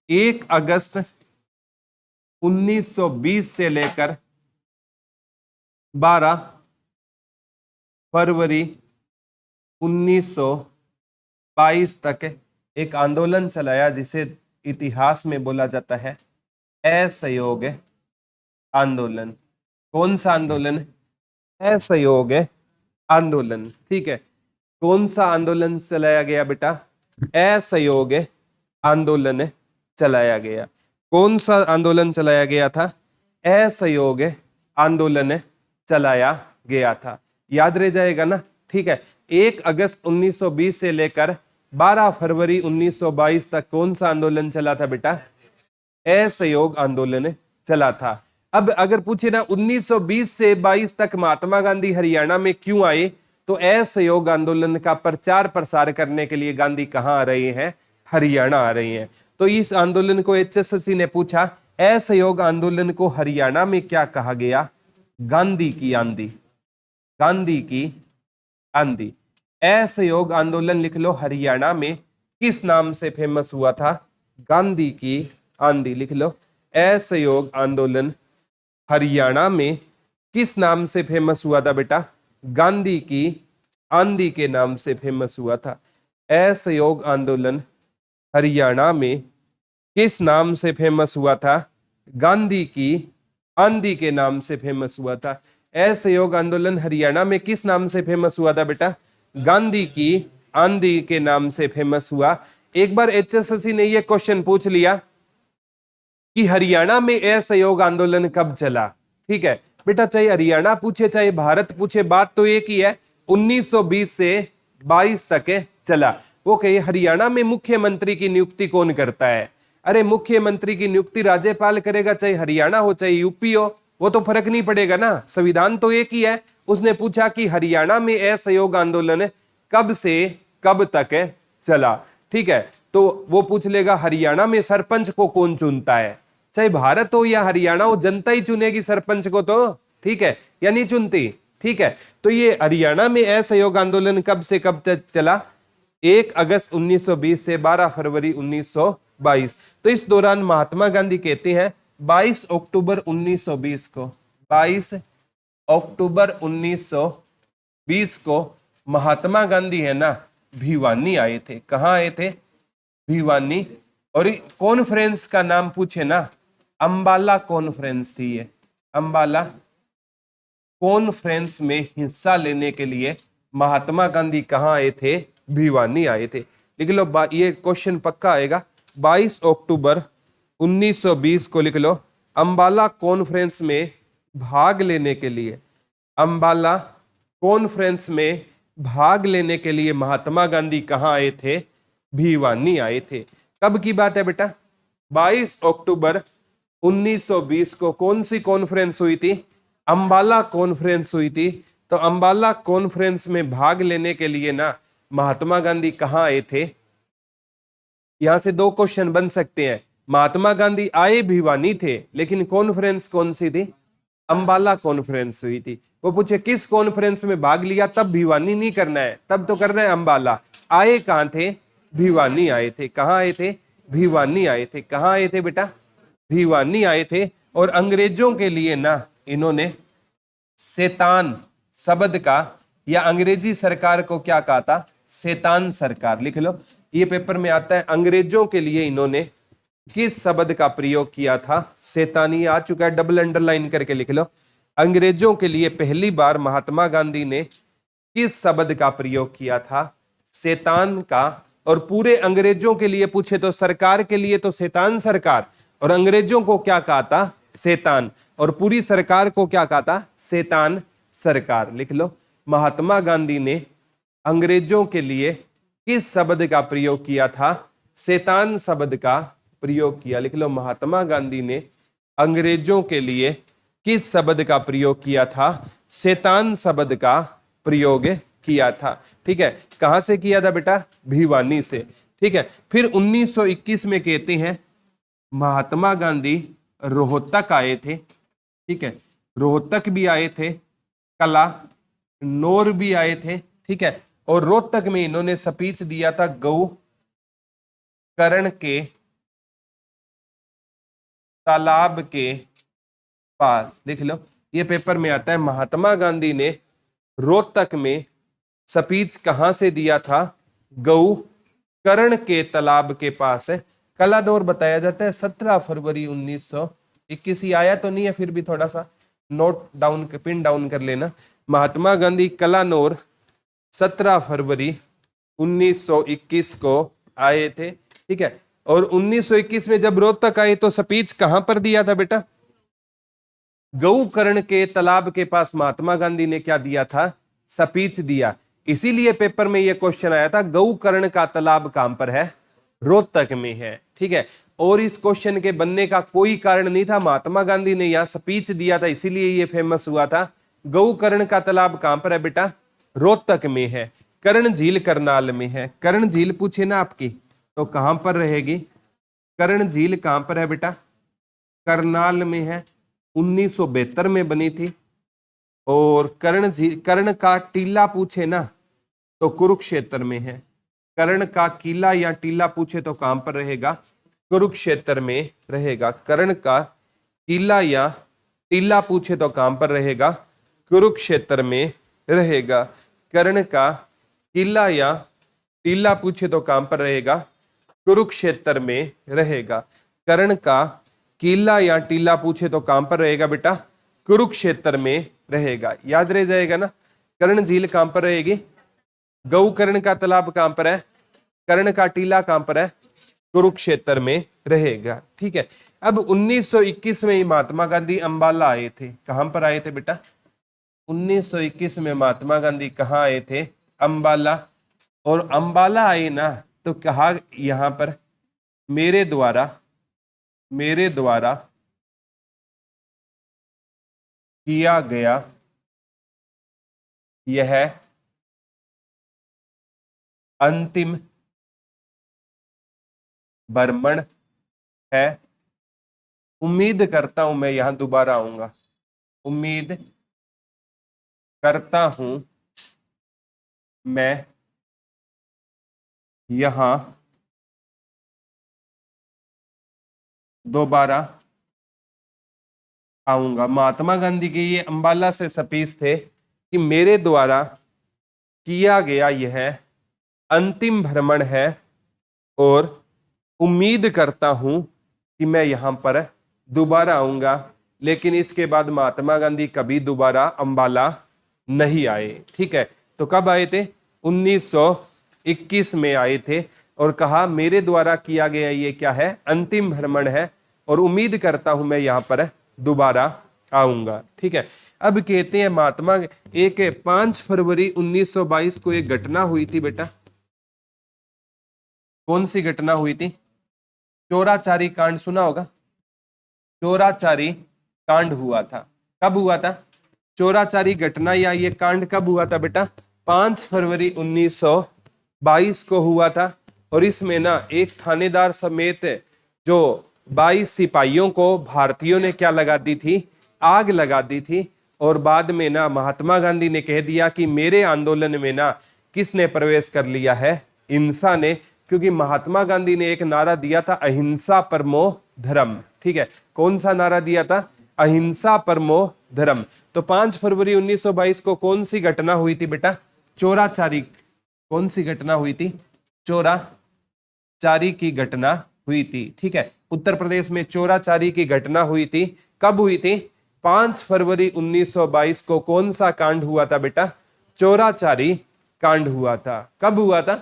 1 अगस्त 1920 से लेकर 12 फरवरी 1922 तक एक आंदोलन चलाया जिसे इतिहास में बोला जाता है असहयोग आंदोलन। कौन सा आंदोलन? असहयोग आंदोलन, ठीक है। कौन सा आंदोलन चलाया गया बेटा? असहयोग आंदोलन चलाया गया। कौन सा आंदोलन चलाया गया था? असहयोग आंदोलन चलाया गया था। याद रह जाएगा ना, ठीक है। 1 अगस्त 1920 से लेकर 12 फरवरी 1922 तक कौन सा आंदोलन चला था बेटा? असहयोग आंदोलन चला था। अब अगर पूछे ना 1920 से 22 तक महात्मा गांधी हरियाणा में क्यों आए, तो असहयोग आंदोलन का प्रचार प्रसार करने के लिए गांधी कहां आ रहे हैं? हरियाणा आ रहे हैं। तो इस आंदोलन को एचएसएससी ने पूछा, असहयोग आंदोलन को हरियाणा में क्या कहा गया? गांधी की आंधी। गांधी की आंधी। असहयोग आंदोलन लिख लो, हरियाणा में किस नाम से फेमस हुआ था? गांधी की आंधी। लिख लो, असहयोग आंदोलन हरियाणा में किस नाम से फेमस हुआ था बेटा? गांधी की आंधी के नाम से फेमस हुआ था। असहयोग आंदोलन हरियाणा में किस नाम से फेमस हुआ था? गांधी की आंधी के नाम से फेमस हुआ था। असहयोग आंदोलन हरियाणा में किस नाम से फेमस हुआ था बेटा? गांधी की आंधी के नाम से फेमस हुआ। एक बार एचएसएससी ने यह क्वेश्चन पूछ लिया कि हरियाणा में असहयोग आंदोलन कब चला, ठीक है बेटा। चाहे हरियाणा पूछे चाहे भारत पूछे, बात तो एक ही है, 1920 से 22 तक चला। वो कहे हरियाणा में मुख्यमंत्री की नियुक्ति कौन करता है? अरे मुख्यमंत्री की नियुक्ति राज्यपाल करेगा, चाहे हरियाणा हो चाहे यूपी हो, वो तो फर्क नहीं पड़ेगा ना, संविधान तो एक ही है। उसने पूछा कि हरियाणा में असहयोग आंदोलन कब से कब तक चला, ठीक है। तो वो पूछ लेगा हरियाणा में सरपंच को कौन चुनता है, चाहे भारत हो या हरियाणा हो, जनता ही चुनेगी सरपंच को तो, ठीक है, या नहीं चुनती, ठीक है। तो ये हरियाणा में असहयोग आंदोलन कब से कब तक चला, 1 अगस्त 1920 से 12 फरवरी 1922। तो इस दौरान महात्मा गांधी कहते हैं 22 अक्टूबर 1920 को, 22 अक्टूबर 1920 को महात्मा गांधी है ना भिवानी आए थे। कहां आए थे, भिवानी। और कॉन्फ्रेंस का नाम पूछे ना, अंबाला कॉन्फ्रेंस थी ये, अंबाला कॉन्फ्रेंस में हिस्सा लेने के लिए महात्मा गांधी कहां आए थे, भिवानी आए थे। लिख लो, ये क्वेश्चन पक्का आएगा, 22 अक्टूबर 1920 को लिख लो, अंबाला कॉन्फ्रेंस में भाग लेने के लिए, अंबाला कॉन्फ्रेंस में भाग लेने के लिए महात्मा गांधी कहां आए थे, भिवानी आए थे। कब की बात है बेटा, 22 अक्टूबर 1920 को कौन सी कॉन्फ्रेंस हुई थी, अंबाला कॉन्फ्रेंस हुई थी। तो अंबाला कॉन्फ्रेंस में भाग लेने के लिए ना महात्मा गांधी कहां आए थे। यहां से दो क्वेश्चन बन सकते हैं, महात्मा गांधी आए भिवानी थे, लेकिन कॉन्फ्रेंस कौन सी थी, अंबाला कॉन्फ्रेंस हुई थी। वो पूछे किस कॉन्फ्रेंस में भाग लिया, तब भिवानी नहीं करना है, तब तो करना है अंबाला। आए कहां थे, भिवानी आए थे। कहां आए थे, भिवानी आए थे। कहां आए थे बेटा, भिवानी आए थे। और अंग्रेजों के लिए ना इन्होंने शैतान शब्द का, या अंग्रेजी सरकार को क्या कहा था, शैतान सरकार। लिख लो, ये पेपर में आता है, अंग्रेजों के लिए इन्होंने किस शब्द का प्रयोग किया था, शैतानी। आ चुका है, डबल अंडरलाइन करके लिख लो, अंग्रेजों के लिए पहली बार महात्मा गांधी ने किस शब्द का प्रयोग किया था, शैतान का। और पूरे अंग्रेजों के लिए पूछे तो सरकार के लिए तो शैतान सरकार, और अंग्रेजों को क्या कहा था, शैतान, और पूरी सरकार को क्या कहा था, शैतान सरकार। लिख लो, महात्मा गांधी ने अंग्रेजों के लिए किस शब्द का प्रयोग किया था, शैतान शब्द का प्रयोग किया। लिख लो, महात्मा गांधी ने अंग्रेजों के लिए किस शब्द का प्रयोग किया था, शैतान शब्द का प्रयोग किया था। ठीक है, कहां से किया था बेटा, भिवानी से। ठीक है, फिर 1921 में कहते हैं महात्मा गांधी रोहतक आए थे। ठीक है, रोहतक भी आए थे, कला नौर भी आए थे। ठीक है, और रोहतक में इन्होंने स्पीच दिया था गौ करण के तालाब के पास। लिख लो, ये पेपर में आता है, महात्मा गांधी ने रोहतक में स्पीच कहां से दिया था, गौ करण के तालाब के पास है। कलानौर बताया जाता है 17 फरवरी 1921। ही आया तो नहीं है, फिर भी थोड़ा सा नोट डाउन, पिन डाउन कर लेना। महात्मा गांधी कलानौर 17 फरवरी 1921 को आए थे। ठीक है, और 1921 में जब रोहतक आए तो स्पीच कहां पर दिया था बेटा, गौकर्ण के तालाब के पास महात्मा गांधी ने क्या दिया था, स्पीच दिया। इसीलिए पेपर में यह क्वेश्चन आया था, गौकर्ण का तालाब कहां पर है, रोहतक में है। ठीक है, और इस क्वेश्चन के बनने का कोई कारण नहीं था, महात्मा गांधी ने यह स्पीच दिया था, इसीलिए यह फेमस हुआ था। गौकर्ण का तालाब कहां पर है बेटा, रोहतक में है। कर्ण झील करनाल में है। कर्ण झील पूछे ना आपकी तो कहां पर रहेगी, कर्ण झील कहां पर है बेटा, करनाल में है, 1972 में बनी थी। और कर्ण का टीला पूछे ना तो कुरुक्षेत्र में है। कर्ण का किला या टीला पूछे तो कहां पर रहेगा, कुरुक्षेत्र में रहेगा। कर्ण का किला या टीला पूछे तो कहां पर रहेगा, कुरुक्षेत्र में रहेगा। कर्ण का किला या टीला पूछे तो कहां पर रहेगा, कुरुक्षेत्र में रहेगा। कर्ण का किला या टीला पूछे तो कहां पर रहेगा बेटा, कुरुक्षेत्र में रहेगा। याद रह जाएगा ना। कर्ण झील कहां पर रहेगी, गौकर्ण का तालाब कहां पर है, कर्ण का टीला कहां पर है, कुरुक्षेत्र में रहेगा। ठीक है, अब 1921 में ही महात्मा गांधी अंबाला आए थे। कहां पर आए थे बेटा, 1921 में महात्मा गांधी कहां आए थे, अंबाला। और अंबाला आए ना तो कहा यहां पर मेरे द्वारा किया गया यह अंतिम भ्रमण है। उम्मीद करता हूं मैं यहां दोबारा आऊंगा। उम्मीद करता हूं मैं यहां दोबारा आऊंगा। महात्मा गांधी के ये अंबाला से स्पीच थे कि मेरे द्वारा किया गया यह अंतिम भ्रमण है और उम्मीद करता हूं कि मैं यहां पर दोबारा आऊंगा। लेकिन इसके बाद महात्मा गांधी कभी दोबारा अंबाला नहीं आए। ठीक है, तो कब आए थे? 1921 में आए थे और कहा मेरे द्वारा किया गया ये क्या है? अंतिम भ्रमण है और उम्मीद करता हूं मैं यहां पर दोबारा आऊंगा। ठीक है, अब कहते हैं महात्मा एक 5 फरवरी 1922 को एक घटना हुई थी बेटा। कौन सी घटना हुई थी? चोराचारी कांड सुना होगा। चोराचारी कांड हुआ था। कब हुआ था चोराचारी घटना या ये कांड? कब हुआ था बेटा? 5 फरवरी 1922 को हुआ था। और इसमें ना एक थानेदार समेत जो 22 सिपाहियों को भारतीयों ने क्या लगा दी थी? आग लगा दी थी। और बाद में ना महात्मा गांधी ने कह दिया कि मेरे आंदोलन में ना किसने प्रवेश कर लिया है? हिंसा ने। क्योंकि महात्मा गांधी ने एक नारा दिया था, अहिंसा परमो धर्म। ठीक है, कौन सा नारा दिया था? अहिंसा परमो धर्म। तो 5 फरवरी 1922 को कौन सी घटना हुई थी बेटा? चोराचारी। कौन सी घटना हुई थी? चोराचारी की घटना हुई थी। ठीक है, उत्तर प्रदेश में चोराचारी की घटना हुई थी। कब हुई थी? 5 फरवरी 1922 को। कौन सा कांड हुआ था बेटा? चोराचारी कांड हुआ था। कब हुआ था?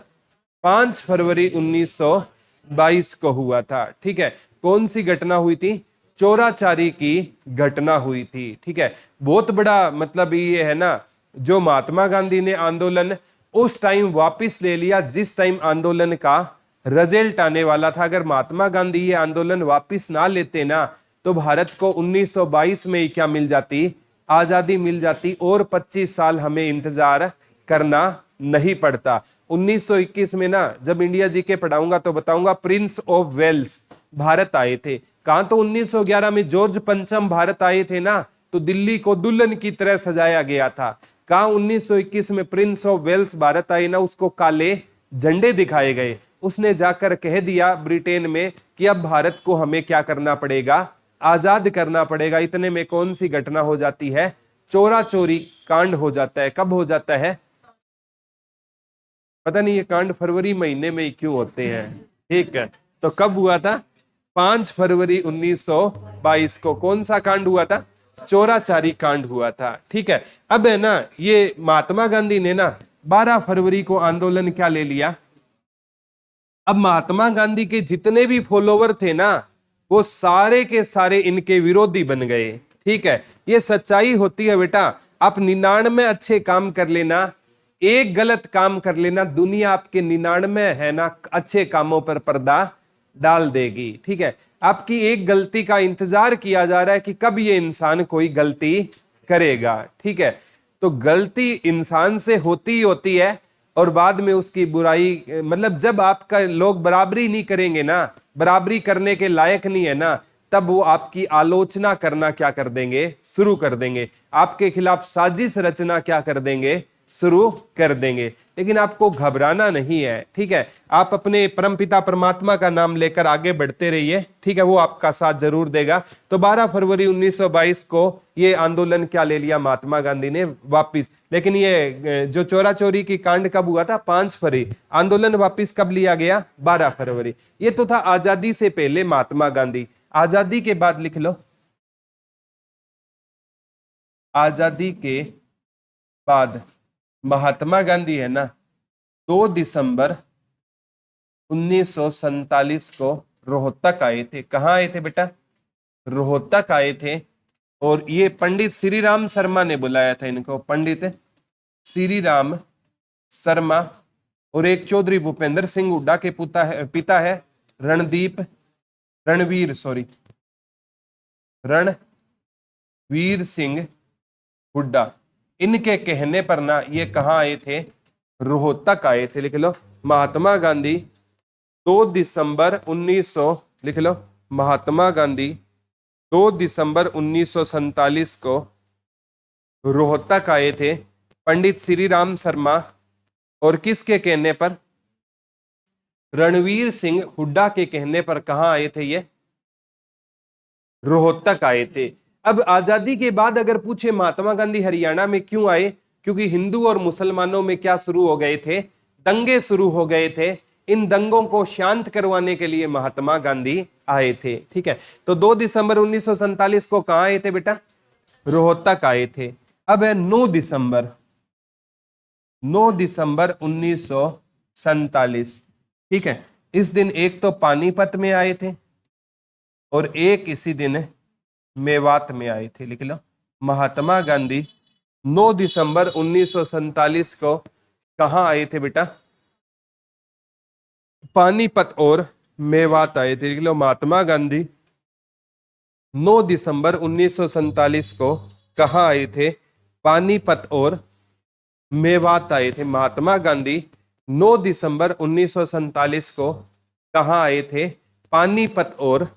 5 फरवरी 1922 को हुआ था। ठीक है, कौन सी घटना हुई थी? चोराचारी की घटना हुई थी। ठीक है, बहुत बड़ा मतलब ये है ना, जो महात्मा गांधी ने आंदोलन उस टाइम वापस ले लिया जिस टाइम आंदोलन का रिजल्ट आने वाला था। अगर महात्मा गांधी ये आंदोलन वापस ना लेते ना तो भारत को 1922 में ही क्या मिल जाती? आजादी मिल जाती और 25 साल हमें इंतजार करना नहीं पड़ता। 1921 में ना जब इंडिया जीके पढ़ाऊंगा तो बताऊंगा प्रिंस ऑफ वेल्स भारत आए थे। कहां? तो 1911 में जॉर्ज पंचम भारत आए थे ना, तो दिल्ली को दुल्हन की तरह सजाया गया था। कहा 1921 में प्रिंस ऑफ वेल्स भारत आए ना, उसको काले झंडे दिखाए गए। उसने जाकर कह दिया ब्रिटेन में कि अब भारत को हमें क्या करना पड़ेगा? आजाद करना पड़ेगा। इतने में कौन सी घटना हो जाती है? चोरा चोरी कांड हो जाता है। कब हो जाता है? पता नहीं ये कांड फरवरी महीने में ही क्यों होते हैं। ठीक है, तो कब हुआ था? 5 फरवरी 1922 को। कौन सा कांड हुआ था? चोराचारी कांड हुआ था। ठीक है, अब है ना ये महात्मा गांधी ने ना 12 फरवरी को आंदोलन क्या ले लिया? अब महात्मा गांधी के जितने भी फॉलोवर थे ना वो सारे के सारे इनके विरोधी बन गए। ठीक है, ये सच्चाई होती है बेटा। आप 99 अच्छे काम कर लेना, एक गलत काम कर लेना, दुनिया आपके 99 है ना अच्छे कामों पर पर्दा डाल देगी। ठीक है, आपकी एक गलती का इंतजार किया जा रहा है कि कब ये इंसान कोई गलती करेगा। ठीक है, तो गलती इंसान से होती ही होती है और बाद में उसकी बुराई, मतलब जब आपका लोग बराबरी नहीं करेंगे ना, बराबरी करने के लायक नहीं है ना, तब वो आपकी आलोचना करना क्या कर देंगे? शुरू कर देंगे। आपके खिलाफ साजिश रचना क्या कर देंगे? शुरू कर देंगे। लेकिन आपको घबराना नहीं है। ठीक है, आप अपने परमपिता परमात्मा का नाम लेकर आगे बढ़ते रहिए। ठीक है, वो आपका साथ जरूर देगा। तो 12 फरवरी 1922 को ये आंदोलन क्या ले लिया महात्मा गांधी ने? वापिस। लेकिन ये जो चोरा चोरी की कांड कब हुआ था? 5 फरवरी। आंदोलन वापिस कब लिया गया? 12 फरवरी। ये तो था आजादी से पहले महात्मा गांधी। आजादी के बाद लिख लो, आजादी के बाद महात्मा गांधी है ना 2 दिसंबर 1947 को रोहतक आए थे। कहां आए थे बेटा? रोहतक आए थे। और ये पंडित श्री राम शर्मा ने बुलाया था इनको। पंडित श्री राम शर्मा और एक चौधरी भूपेंद्र सिंह हुड्डा के पिता है रणवीर सिंह हुड्डा। इनके कहने पर ना ये कहां आए थे? रोहतक आए थे। लिख लो, महात्मा गांधी 2 दिसंबर 1900, लिख लो, महात्मा गांधी 2 दिसंबर 1947 को रोहतक आए थे। पंडित श्री राम शर्मा और किसके कहने पर? रणवीर सिंह हुड्डा के कहने पर कहां आए थे ये? रोहतक आए थे। अब आजादी के बाद अगर पूछे महात्मा गांधी हरियाणा में क्यों आए, क्योंकि हिंदू और मुसलमानों में क्या शुरू हो गए थे? दंगे शुरू हो गए थे। इन दंगों को शांत करवाने के लिए महात्मा गांधी आए थे। ठीक है, तो 2 दिसंबर 1947 को कहां आए थे बेटा? रोहतक आए थे। अब है 9 दिसंबर 1947। ठीक है, इस दिन एक तो पानीपत में आए थे और एक इसी दिन मेवात में आए थे। लिख लो, महात्मा गांधी 9 दिसंबर 1947 को कहां आए थे बेटा? पानीपत और मेवात आए थे। लिख लो, महात्मा गांधी 9 दिसंबर 1947 को कहां आए थे? पानीपत और मेवात आए थे। महात्मा गांधी 9 दिसंबर 1947 को कहां आए थे? पानीपत और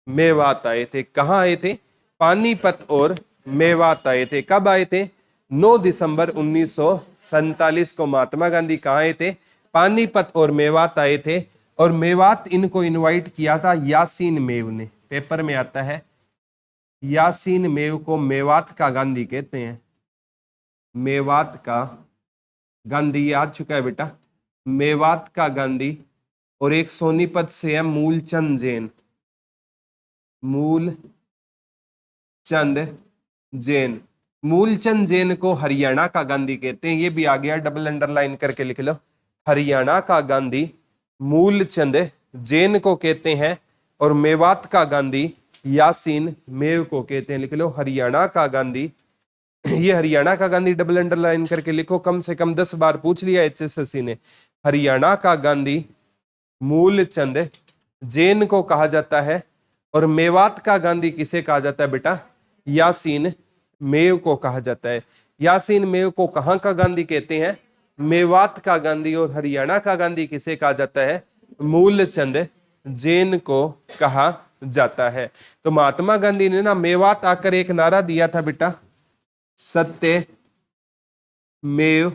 मेवात आए थे। कहां आए थे? पानीपत और मेवात आए थे। कब आए थे? 9 दिसंबर 1947 को महात्मा गांधी कहां आए थे? पानीपत और मेवात आए थे। और मेवात इनको इनवाइट किया था यासीन मेव ने। पेपर में आता है, यासीन मेव को मेवात का गांधी कहते हैं। मेवात का गांधी आ चुका है बेटा, मेवात का गांधी। और एक सोनीपत से है मूलचंद जैन। मूलचंद जैन, मूलचंद जैन को हरियाणा का गांधी कहते हैं। ये भी आ गया, डबल अंडरलाइन करके लिख लो, हरियाणा का गांधी मूलचंद जैन को कहते हैं। और मेवात का गांधी यासीन मेव को कहते हैं। लिख लो, हरियाणा का गांधी। ये हरियाणा का गांधी डबल अंडरलाइन करके लिखो, कम से कम 10 बार पूछ लिया HSSC ने। हरियाणा का गांधी मूलचंद जैन को कहा जाता है। और मेवात का गांधी किसे कहा जाता है बेटा? यासीन मेव को कहा जाता है। यासीन मेव को कहां का गांधी कहते हैं? मेवात का गांधी। और हरियाणा का गांधी किसे कहा जाता है? मूलचंद जैन को कहा जाता है। तो महात्मा गांधी ने ना मेवात आकर एक नारा दिया था बेटा, सत्य मेव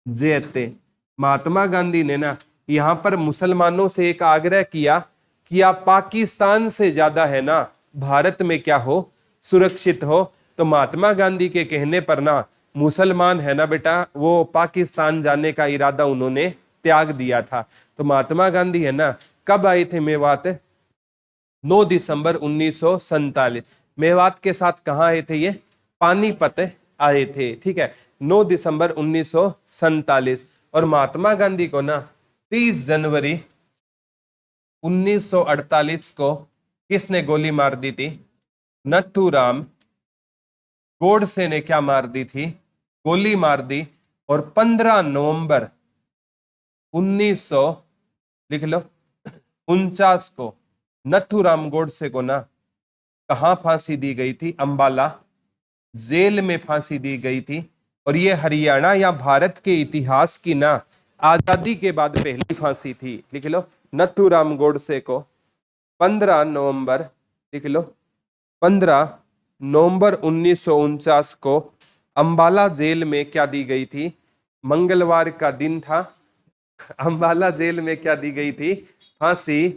जयते। महात्मा गांधी ने ना यहां पर मुसलमानों से एक आग्रह किया कि आप पाकिस्तान से ज्यादा है ना भारत में क्या हो, सुरक्षित हो। तो महात्मा गांधी के कहने पर ना मुसलमान है ना बेटा, वो पाकिस्तान जाने का इरादा उन्होंने त्याग दिया था। तो महात्मा गांधी है ना कब आए थे मेवात? 9 दिसंबर 1947। मेवात के साथ कहां आए थे ये? पानीपत आए थे। ठीक है, 9 दिसंबर 1947। और महात्मा गांधी को ना 30 जनवरी 1948 को किसने गोली मार दी थी? नथुराम गोडसे ने क्या मार दी थी? गोली मार दी। और 15 नवंबर 1900, लिख लो, 49 को नथुराम गोडसे को ना कहां फांसी दी गई थी? अंबाला जेल में फांसी दी गई थी। और ये हरियाणा या भारत के इतिहास की ना आजादी के बाद पहली फांसी थी। लिख लो, नथुराम गोडसे को 15 नवंबर, लिख लो, 15 नवंबर 1949 को अंबाला जेल में क्या दी गई थी? मंगलवार का दिन था। अंबाला जेल में क्या दी गई थी? फांसी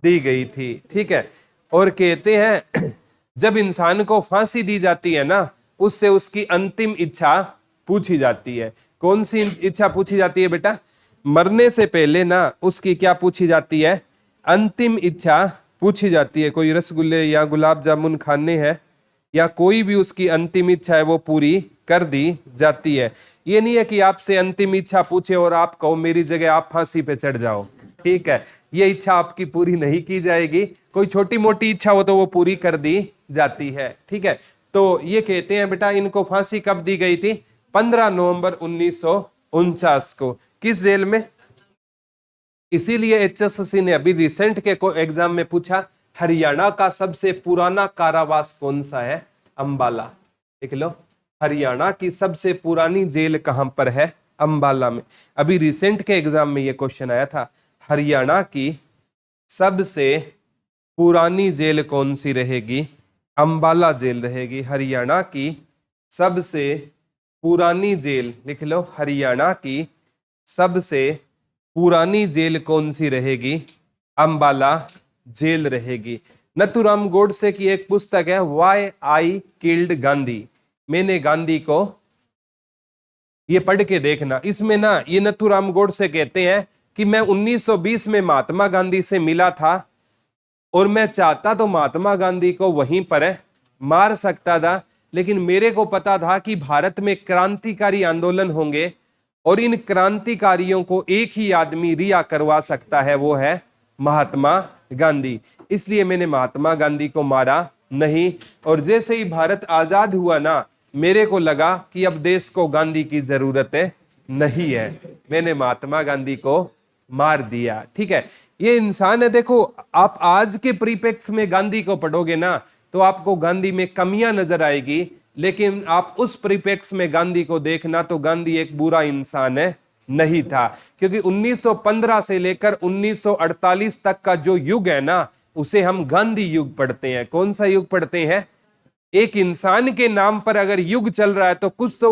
दी गई थी। ठीक है, और कहते हैं जब इंसान को फांसी दी जाती है ना, उससे उसकी अंतिम इच्छा पूछी जाती है। कौन सी इच्छा पूछी जाती है बेटा? मरने से पहले ना उसकी क्या पूछी जाती है? अंतिम इच्छा पूछी जाती है। कोई रसगुल्ले या गुलाब जामुन खाने हैं या कोई भी उसकी अंतिम इच्छा है वो पूरी कर दी जाती है। ये नहीं है कि आपसे अंतिम इच्छा पूछे और आप कहो मेरी जगह आप फांसी पे चढ़ जाओ। ठीक है, ये इच्छा आपकी पूरी नहीं की जाएगी। कोई छोटी मोटी इच्छा हो तो वो पूरी कर दी जाती है। ठीक है, तो ये कहते हैं बेटा इनको फांसी कब दी गई थी? 15 नवंबर 1949 को। किस जेल में? इसीलिए HSSC ने अभी रिसेंट के एग्जाम में पूछा, हरियाणा का सबसे पुराना कारावास कौन सा है? अंबाला। देख लो, हरियाणा की सबसे पुरानी जेल कहां पर है? अंबाला में। अभी रिसेंट के एग्जाम में ये क्वेश्चन आया था, हरियाणा की सबसे पुरानी जेल कौन सी रहेगी? अंबाला जेल रहेगी। हरियाणा की सबसे पुरानी जेल, लिख लो, हरियाणा की सबसे पुरानी जेल कौन सी रहेगी? अंबाला जेल रहेगी। नथुराम गोडसे की एक पुस्तक है, व्हाई आई किल्ड गांधी, मैंने गांधी को, ये पढ़ के देखना। इसमें ना ये नथुराम गोडसे कहते हैं कि मैं 1920 में महात्मा गांधी से मिला था और मैं चाहता तो महात्मा गांधी को वहीं पर मार सकता था, लेकिन मेरे को पता था कि भारत में क्रांतिकारी आंदोलन होंगे और इन क्रांतिकारियों को एक ही आदमी रिहा करवा सकता है, वो है महात्मा गांधी। इसलिए मैंने महात्मा गांधी को मारा नहीं। और जैसे ही भारत आजाद हुआ ना, मेरे को लगा कि अब देश को गांधी की जरूरत नहीं है, मैंने महात्मा गांधी को मार दिया। ठीक है, ये इंसान है। देखो, आप आज के परिप्रेक्ष्य में गांधी को पढ़ोगे ना तो आपको गांधी में कमियां नजर आएगी, लेकिन आप उस परिप्रेक्ष्य में गांधी को देखना तो गांधी एक बुरा इंसान नहीं था। क्योंकि 1915 से लेकर 1948 तक का जो युग है ना, उसे हम गांधी युग पढ़ते हैं। कौन सा युग पढ़ते हैं? एक इंसान के नाम पर अगर युग चल रहा है तो कुछ तो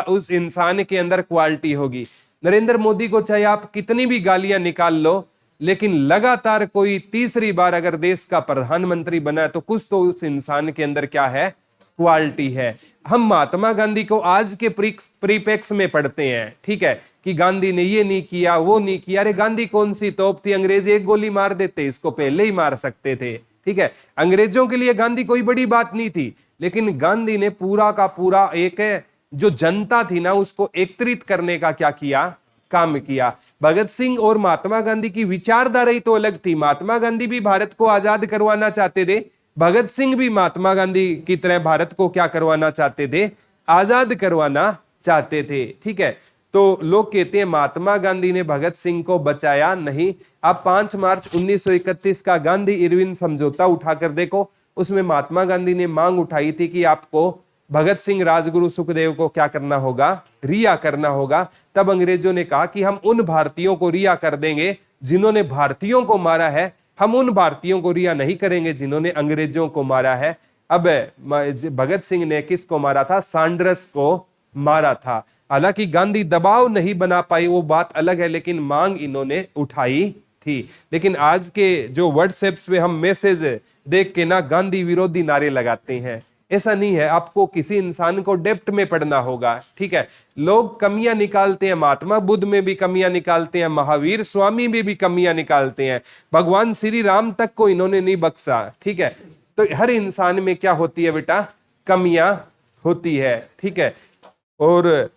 उस इंसान के अंदर क्वालिटी होगी। नरेंद्र मोदी को चाहे आप कितनी भी गालियां निकाल लो, लेकिन लगातार कोई तीसरी बार अगर देश का प्रधानमंत्री बना है तो कुछ तो उस इंसान के अंदर क्या है? क्वालिटी है। हम महात्मा गांधी को आज के परिप्रेक्ष्य में पढ़ते हैं, ठीक है, कि गांधी ने ये नहीं किया, वो नहीं किया। अरे गांधी कौन सी तोप थी? अंग्रेज एक गोली मार देते, इसको पहले ही मार सकते थे। ठीक है, अंग्रेजों के लिए गांधी कोई बड़ी बात नहीं थी, लेकिन गांधी ने पूरा का पूरा एक जो जनता थी ना, उसको एकत्रित करने का क्या किया? काम किया। भगत सिंह और महात्मा गांधी की विचारधारा ही तो अलग थी। महात्मा गांधी भी भारत को आजाद करवाना चाहते थे, भगत सिंह भी महात्मा गांधी की तरह भारत को क्या करवाना चाहते थे? आजाद करवाना चाहते थे। ठीक है, तो लोग कहते हैं महात्मा गांधी ने भगत सिंह को बचाया नहीं। आप 5 मार्च 1931 का गांधी इरविन समझौता उठाकर देखो, उसमें महात्मा गांधी ने मांग उठाई थी कि आपको भगत सिंह, राजगुरु, सुखदेव को क्या करना होगा? रिहा करना होगा। तब अंग्रेजों ने कहा कि हम उन भारतीयों को रिहा कर देंगे जिन्होंने भारतीयों को मारा है, हम उन भारतीयों को रिहा नहीं करेंगे जिन्होंने अंग्रेजों को मारा है। अब भगत सिंह ने किसको मारा था? सैंडर्स को मारा था। हालांकि गांधी दबाव नहीं बना पाई, वो बात अलग है, लेकिन मांग इन्होंने उठाई थी। लेकिन आज के जो व्हाट्सएप पे हम मैसेज देख के ना गांधी विरोधी नारे लगाते हैं, ऐसा नहीं है। आपको किसी इंसान को डेप्थ में पढ़ना होगा। ठीक है, लोग कमियां निकालते हैं, महात्मा बुद्ध में भी कमियां निकालते हैं, महावीर स्वामी में भी कमियां निकालते हैं, भगवान श्री राम तक को इन्होंने नहीं बख्शा। ठीक है, तो हर इंसान में क्या होती है बेटा? कमियां होती है। ठीक है, और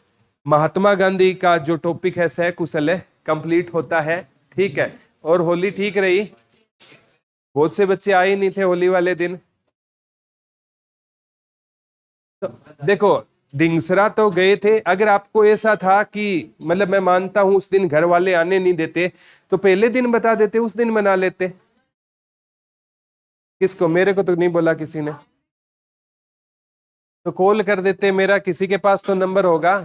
महात्मा गांधी का जो टॉपिक है सह कुशल कंप्लीट होता है। ठीक है, और होली ठीक रही? बहुत से बच्चे आए नहीं थे होली वाले दिन। तो देखो, ढिंगसरा तो गए थे। अगर आपको ऐसा था कि मतलब मैं मानता हूं उस दिन घर वाले आने नहीं देते, तो पहले दिन बता देते, उस दिन मना लेते। किसको? मेरे को तो नहीं बोला किसी ने, तो कॉल कर देते। मेरा किसी के पास तो नंबर होगा,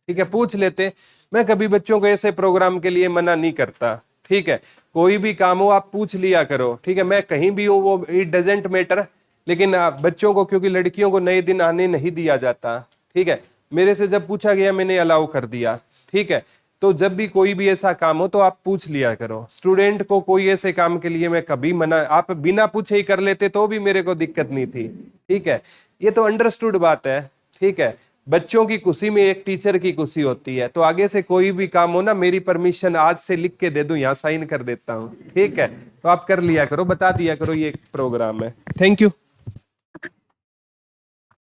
ठीक है, पूछ लेते। मैं कभी बच्चों को ऐसे प्रोग्राम के लिए मना नहीं करता। ठीक है, कोई भी काम हो आप पूछ लिया करो। ठीक है, मैं कहीं भी हूँ, वो इट डजेंट मैटर, लेकिन बच्चों को, क्योंकि लड़कियों को नए दिन आने नहीं दिया जाता। ठीक है, मेरे से जब पूछा गया मैंने अलाउ कर दिया। ठीक है, तो जब भी कोई भी ऐसा काम हो तो आप पूछ लिया करो। स्टूडेंट को कोई ऐसे काम के लिए मैं कभी मना, आप बिना पूछे ही कर लेते तो भी मेरे को दिक्कत नहीं थी। ठीक है, ये तो अंडरस्टूड बात है। ठीक है, बच्चों की खुशी में एक टीचर की खुशी होती है। तो आगे से कोई भी काम हो ना, मेरी परमिशन आज से लिख के दे दूं, यहाँ साइन कर देता हूँ। ठीक है, तो आप कर लिया करो, बता दिया करो ये प्रोग्राम है। Thank you.